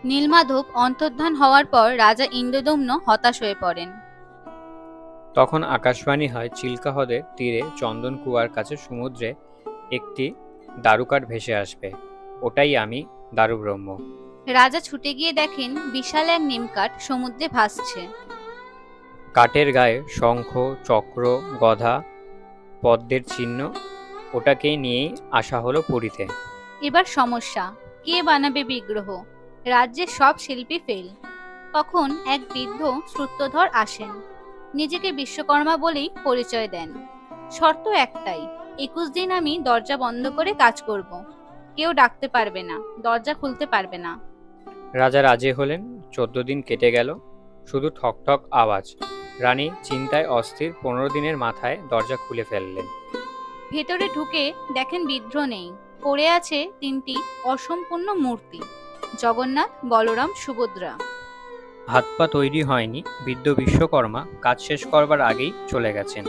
নীলমাধব অন্তর্ধান হওয়ার পর রাজা ইন্দ্রদম্ন হতাশ হয়ে পড়েন। তখন আকাশবাণী হয় চিল্কা হ্রদের তীরে চন্দন কুয়ার কাছে সমুদ্রে একটি দারুকাঠ ভেসে আসবে। ওটাই আমি, দারুব্রহ্ম। রাজা ছুটে গিয়ে দেখেন বিশাল এক নিমকাঠ সমুদ্রে ভাসছে। কাঠের গায়ে শঙ্খ, চক্র, গদা, পদ্মের চিহ্ন। ওটাকেই নিয়েই আসা হলো পুরীতে। এবার সমস্যা, কে বানাবে বিগ্রহ? রাজ্যের সব শিল্পী ফেল। তখন এক বৃদ্ধ সূত্রধর আসেন, নিজেকে বিশ্বকর্মা বলেই পরিচয় দেন। শর্ত একটাই, 21 দিন আমি দরজা বন্ধ করে কাজ করব। কেউ ডাকতে পারবে না, দরজা খুলতে পারবে না। রাজা রাজি হলেন। 14 দিন কেটে গেল, শুধু ঠক ঠক আওয়াজ। রানী চিন্তায় অস্থির, 15 দিনের মাথায় দরজা খুলে ফেললেন। ভেতরে ঢুকে দেখেন বিগ্রহ নেই, পড়ে আছে 3টি অসম্পূর্ণ মূর্তি, জগন্নাথ, বলরাম, সুভদ্রা। হাত পা তৈরি হয়নি, বৃদ্ধ বিশ্বকর্মা কাজ শেষ করবার আগেই চলে গেছেন।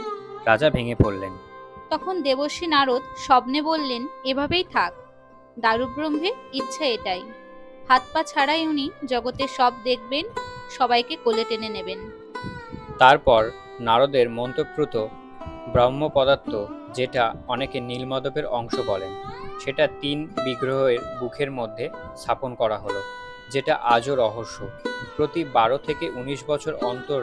রাজা ভেঙে পড়লেন। তখন দেবর্ষী নারদ স্বপ্নে বললেন, এভাবেই থাক, দারুব্রহ্মের ইচ্ছা এটাই। হাত পা ছাড়াই উনি জগতের সব দেখবেন, সবাইকে কোলে টেনে নেবেন। তারপর নারদের মন্ত্রপ্রুত ব্রহ্ম পদার্থ, যেটা অনেকে নীলমাধবের অংশ বলেন, সেটা 3 বিগ্রহের বুকের মধ্যে স্থাপন করা হলো, যেটা আজও রহস্য। প্রতি 12 থেকে 19 বছর অন্তর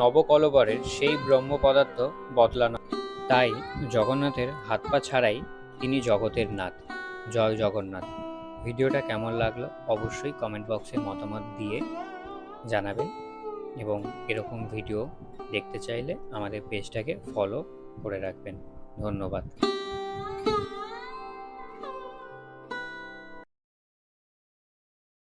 নবকলবরের সেই ব্রহ্ম পদার্থ বদলানো। তাই জগন্নাথের হাত পা ছাড়াই তিনি জগতের নাথ। জয় জগন্নাথ। ভিডিওটা কেমন লাগলো অবশ্যই কমেন্ট বক্সে মতামত দিয়ে জানাবেন, এবং এরকম ভিডিও দেখতে চাইলে আমাদের পেজটাকে ফলো করে রাখবেন। ধন্যবাদ।